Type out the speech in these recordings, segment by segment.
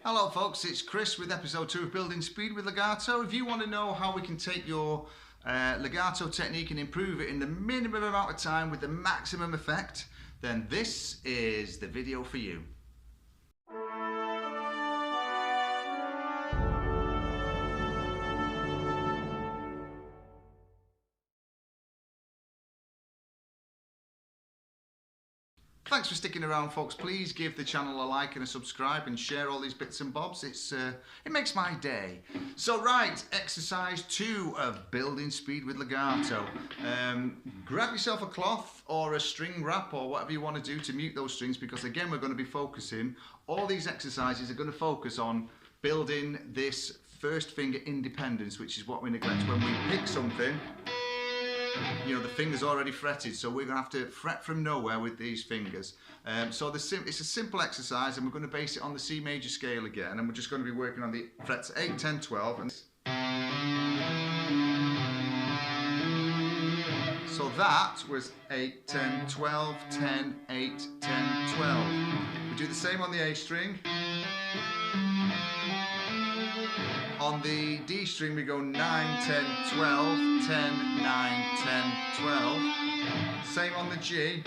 Hello folks, it's Chris with episode 2 of Building Speed with Legato. If you want to know how we can take your legato technique and improve it in the minimum amount of time with the maximum effect, then this is the video for you. Thanks for sticking around, folks. Please give the channel a like and a subscribe and share all these bits and bobs. It makes my day. So right, exercise 2 of Building Speed with Legato. Grab yourself a cloth or a string wrap or whatever you want to do to mute those strings, because again we're going to be focusing, all these exercises are going to focus on building this first finger independence, which is what we neglect. When we pick something, you know, the finger's already fretted, so we're going to have to fret from nowhere with these fingers. So it's a simple exercise, and we're going to base it on the C major scale again, and we're just going to be working on the frets 8, 10, 12. And so that was 8, 10, 12, 10, 8, 10, 12. We do the same on the A string. On the D string we go 9, 10, 12, 10, 9, 10, 12. Same on the G.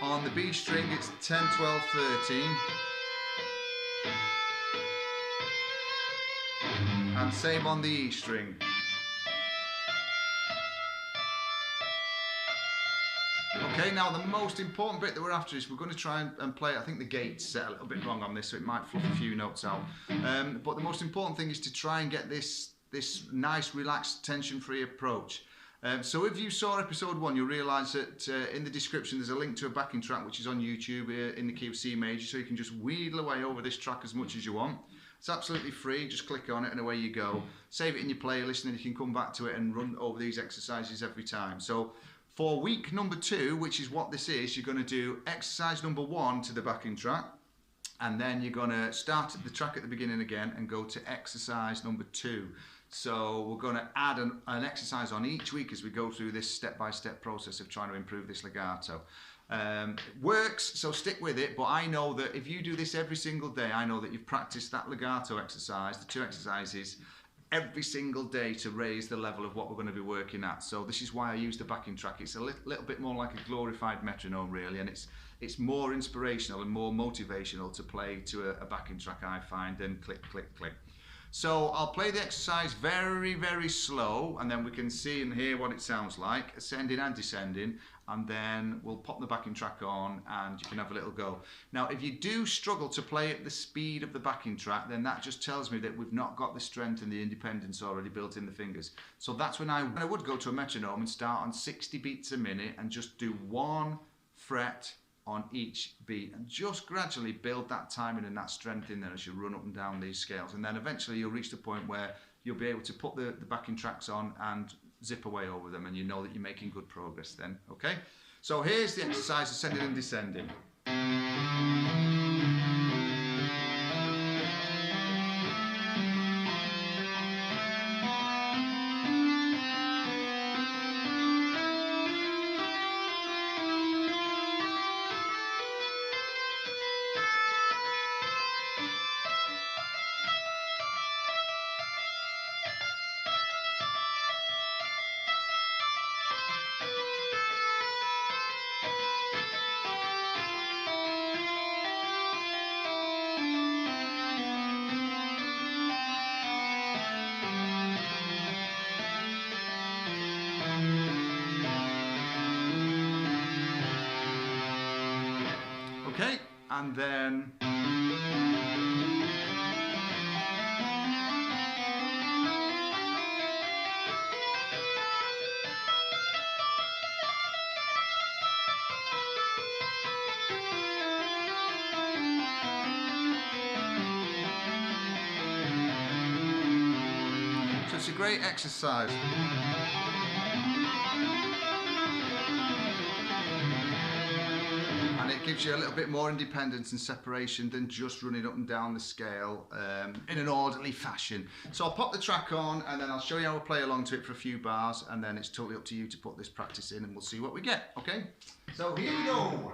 On the B string it's 10, 12, 13. And same on the E string. Okay, now the most important bit that we're after is we're going to try and play, I think the gate's set a little bit wrong on this, so it might fluff a few notes out. But the most important thing is to try and get this nice, relaxed, tension-free approach. So if you saw episode 1, you'll realise that in the description there's a link to a backing track which is on YouTube in the key of C major, so you can just wheedle away over this track as much as you want. It's absolutely free, just click on it and away you go. Save it in your playlist and you can come back to it and run over these exercises every time. So for week number 2, which is what this is, you're going to do exercise number 1 to the backing track, and then you're going to start the track at the beginning again and go to exercise number 2. So we're going to add an exercise on each week as we go through this step-by-step process of trying to improve this legato. It works, so stick with it, but I know that if you do this every single day, I know that you've practiced that legato exercise, the 2 exercises, every single day to raise the level of what we're going to be working at. So this is why I use the backing track. It's a little bit more like a glorified metronome really, and it's more inspirational and more motivational to play to a backing track, I find, than click, click, click. So I'll play the exercise very, very slow, and then we can see and hear what it sounds like, ascending and descending, and then we'll pop the backing track on and you can have a little go. Now, if you do struggle to play at the speed of the backing track, then that just tells me that we've not got the strength and the independence already built in the fingers. So that's when I would go to a metronome and start on 60 beats a minute and just do 1 fret on each beat, and just gradually build that timing and that strength in there as you run up and down these scales, and then eventually you'll reach the point where you'll be able to put the backing tracks on and zip away over them, and you know that you're making good progress then. Okay, so here's the exercise, ascending and descending. Okay, and then so it's a great exercise. And it gives you a little bit more independence and separation than just running up and down the scale in an orderly fashion. So I'll pop the track on and then I'll show you how to play along to it for a few bars, and then it's totally up to you to put this practice in and we'll see what we get, okay? So here we go.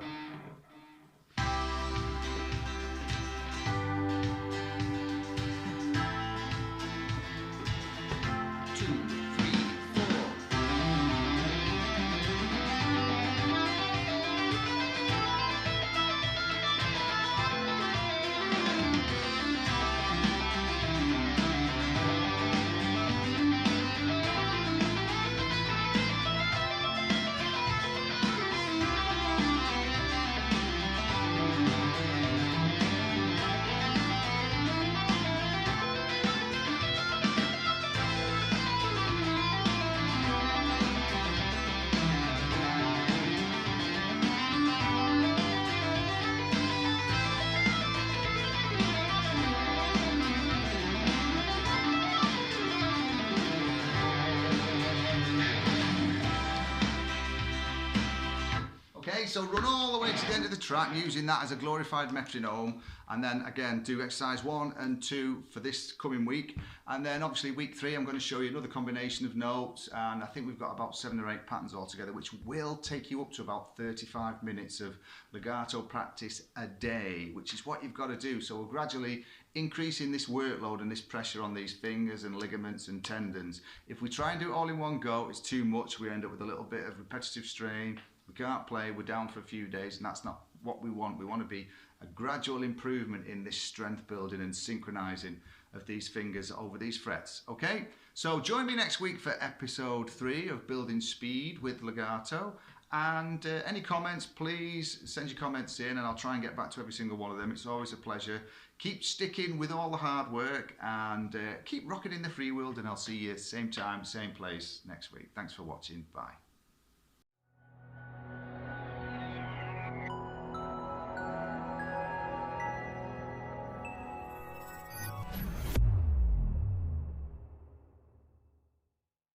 so run all the way to the end of the track using that as a glorified metronome, and then again do exercise 1 and 2 for this coming week, and then obviously week 3 I'm going to show you another combination of notes, and I think we've got about 7 or 8 patterns altogether, which will take you up to about 35 minutes of legato practice a day, which is what you've got to do. So we're gradually increasing this workload and this pressure on these fingers and ligaments and tendons. If we try and do it all in one go, it's too much. We end up with a little bit of repetitive strain. We can't play, we're down for a few days, and that's not what we want. We want to be a gradual improvement in this strength building and synchronizing of these fingers over these frets. Okay, so join me next week for episode 3 of Building Speed with Legato. And any comments, please send your comments in and I'll try and get back to every single one of them. It's always a pleasure. Keep sticking with all the hard work and keep rocking in the free world, and I'll see you same time, same place next week. Thanks for watching. Bye.